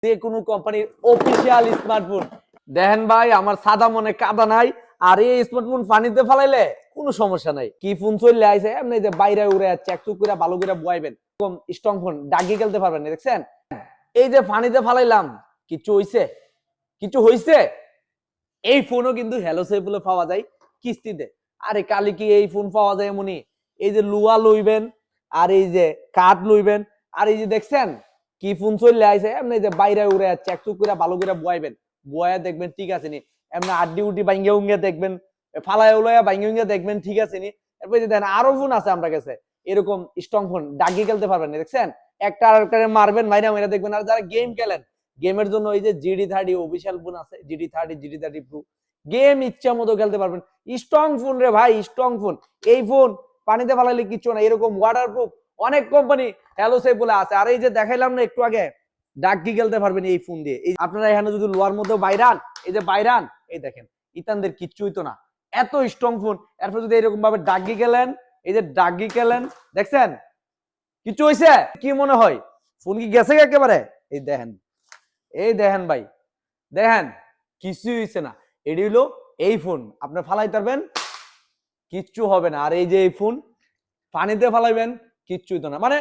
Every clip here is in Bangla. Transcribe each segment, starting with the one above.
যে কোনো কোম্পানির অফিসিয়াল স্মার্টফোন দেখেন ভাই, আমার সাদা মনে কাদা নাই। আর এই স্মার্টফোন পানিতে ফেলাইলে কোনো সমস্যা নাই। কি ফোন চলে আইছে এমনি যে বাইরে উড়ে চেক চুক করে ভালো করে বয়াইবেন, কম স্ট্রং ফোন ডাগি খেলতে পারবেন। দেখছেন এই যে পানিতে ফেলাইলাম, কিছু হইছে? কিছু হইছে? এই ফোনও কিন্তু হ্যালো সেফুলে পাওয়া যায় কিস্তিতে। আরে কালি কি এই ফোন পাওয়া যায় এমনি? এই যে লুয়া লইবেন, আর এই যে কাঠ লইবেন, আর এই যে দেখছেন কি ফোন চলে আইছে এমনি যে বাইরে উড়ে চেক চুক করে ভালো করে বয়াইবেন, বয়া দেখবেন ঠিক আছে নি। এমনি আড্ডি উড্ডি ভাঙ্গে উঙ্গে দেখবেন, ফালায় উলাইয়া ভাঙ্গে উঙ্গে দেখবেন ঠিক আছে নি। এরপর যে দেখেন আরো ফোন আছে আমরা কাছে এরকম স্ট্রং ফোন ডাগি খেলতে পারবেন না। দেখছেন একটা আর একটা মারবেন মাইরা মাইরা দেখবেন। আর যারা গেম খেলেন, গেমের জন্য ওই যে GT30 অফিসিয়াল ফোন আছে, GT30 GT30 Pro, গেম ইচ্ছা মতো খেলতে পারবেন। স্ট্রং ফোন রে ভাই, স্ট্রং ফোন। এই ফোন পানিতে ফালাইলে কিচ্ছু না, এরকম ওয়াটারপ্রুফ অনেক কোম্পানি হ্যালো সেফ বলে আছে। আর এই যে দেখাইলাম না একটু আগে, ডাগি খেলতে পারবেন এই ফোন দিয়ে। এই আপনারা এখানে যদি লোয়ার মধ্যে বাইরান, এই যে বাইরান, এই দেখেন ইতানদের কিচ্ছু হইতো না, এত স্ট্রং ফোন। এরপর যদি এরকম ভাবে ডাগি খেলেন, এই যে ডাগি খেলেন, দেখছেন কিছু হইছে? কি মনে হয় ফোন কি গেছে একেবারে? এই দেখেন, এই দেখেন ভাই, দেখেন কিছু হইছে না। এটি হলো এই ফোন, আপনি ফালাই পারবেন কিচ্ছু হবে না। আর এই যে এই ফোন পানিতে ফালাইবেন কিচ্ছু হইতো না। মানে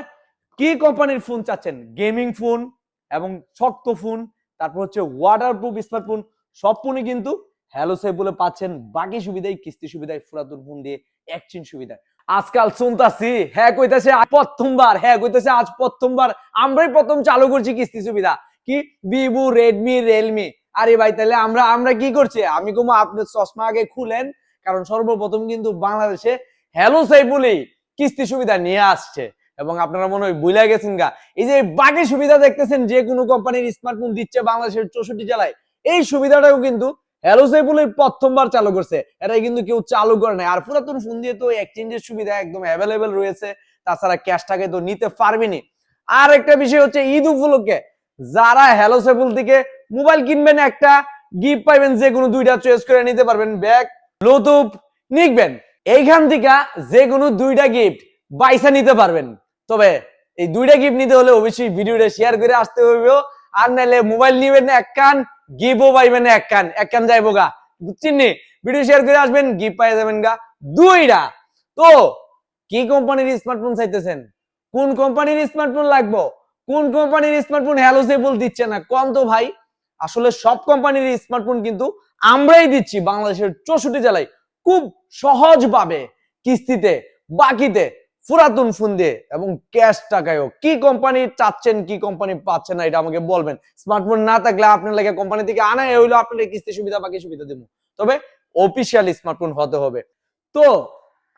কি কোম্পানির ফোন চাচ্ছেন? গেমিং ফোন এবং শক্ত ফোন, তারপর হচ্ছে ওয়াটারপ্রুফ স্মার্টফোন, সব ফোনই কিন্তু হ্যালো সেফ বলে পাচ্ছেন। বাকি সুবিধাই কিস্তি সুবিধায়, পুরাতন ফোন দিয়ে এক্সচেঞ্জ সুবিধায়। আজকাল শুনতাছি হ্যাঁ কইতেছে প্রথমবার, হ্যাঁ কইতেছে আজ প্রথমবার আমরাই প্রথম চালু করছি কিস্তি সুবিধা। কি ভিভো, রেডমি, রিয়েলমি। আরে ভাই তাহলে আমরা আমরা কি করছি? আমি কমো আপনি চশমা আগে খুলেন, কারণ সর্বপ্রথম কিন্তু বাংলাদেশে হ্যালো সেফ বলেই কিস্তি সুবিধা নিয়ে আসছে। এবং আপনারা মনে হয় ভুলে গেছেন গা, এই যে বাকি সুবিধা দেখতেছেন যে কোনো কোম্পানির স্মার্টফোন দিচ্ছে বাংলাদেশের 64 জেলায়, এই সুবিধাটাও কিন্তু হ্যালো সেফ বলে প্রথমবার চালু করছে। এটাই কিন্তু কেউ চালু করে নাই। আর পুরাতন ফোন দিয়ে তো এক্সচেঞ্জের সুবিধা একদম অ্যাভেলেবেল রয়েছে, তাছাড়া ক্যাশটাকে তো নিতে পারবেনই। আর একটা বিষয় হচ্ছে ঈদ উপলক্ষে যারা হ্যালো সেফুল থেকে মোবাইল কিনবেন, একটা গিফট পাইবেন, যে কোনো দুইটা চয়েস করে নিতে পারবেন, ব্যাগ, ব্লুটুথ নিবেন। এইখান থেকে যে কোনো দুইটা গিফট বাইসা নিতে পারবেন। তবে এই দুইটা গিফট নিতে হলে অবশ্যই ভিডিওটা শেয়ার করে আসতে হবে। আর নাইলে মোবাইল নিবেন এক কান, গিফটও পাইবেন এক কান, এক কান যাইবো গা, বুঝছেন নি? ভিডিও শেয়ার করে আসবেন, গিফট পাই যাবেন গা দুইটা। তো কি কোম্পানির স্মার্টফোন চাইতেছেন? কোন কোম্পানির স্মার্টফোন লাগবো? কোন কোম্পানির স্মার্টফোন হ্যালো সেফুল দিচ্ছে না কোন তো ভাই? আসলে সব কোম্পানির স্মার্টফোন কিন্তু আমরাই দিচ্ছি বাংলাদেশের 64 জেলায় খুব সহজভাবে, কিস্তিতে, বাকিতে, পুরাতন ফোন দিয়ে এবং ক্যাশ টাকায়ও। কি কোম্পানি চাচ্ছেন, কি কোম্পানি পাচ্ছেন না, এটা আমাকে বলবেন। স্মার্টফোন না থাকলে আপনার লাগে কোম্পানি থেকে আনাই হইলো আপনার কিস্তি সুবিধা, বাকি সুবিধা দেবো। তবে অফিসিয়াল স্মার্টফোন হতে হবে। তো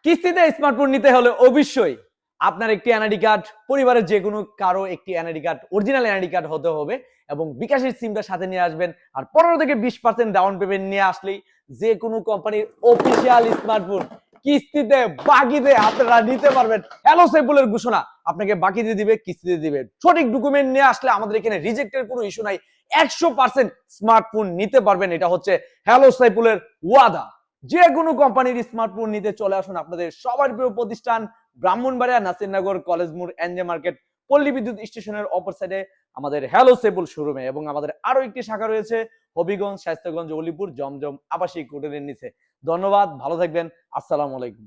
কিস্তিতে স্মার্টফোন নিতে হলে অবশ্যই আপনার একটি এনআইডি কার্ড, পরিবারের যে কোনো কারো একটি NID card, original NID card হতে হবে এবং বিকাশের সিমটা সাথে নিয়ে আসবেন। আর 15 থেকে 20% ডাউন পেমেন্ট নিয়ে আসলেই যে কোনো কোম্পানির অফিসিয়াল স্মার্টফোন কিস্তিতে, বাকিতে আপনারা নিতে পারবেন। হ্যালো সেফুলের ঘোষণা, আপনাকে বাকিতে দিবে, কিস্তিতে দিবে। সঠিক ডকুমেন্ট নিয়ে আসলে আমাদের এখানে রিজেক্টের কোনো ইস্যু নাই, 100% স্মার্টফোন নিতে পারবেন। এটা হচ্ছে হ্যালো সেফুলের ওয়াদা। যে কোনো কোম্পানির স্মার্টফোন নিতে চলে আসুন আপনাদের সবার প্রিয় প্রতিষ্ঠান ব্রাহ্মণবাড়িয়া নাসিরনগর কলেজ মোড় এনজে মার্কেট পল্লী বিদ্যুৎ স্টেশনের অপর সাইডে আমাদের হ্যালো সেফুল শোরুমে। এবং আমাদের আরো একটি শাখা রয়েছে হবিগঞ্জ, শায়েস্তাগঞ্জ, অলিপুর, জমজম আবাসিক হোটেলের নিচে। ধন্যবাদ, ভালো থাকবেন, আসসালামু আলাইকুম।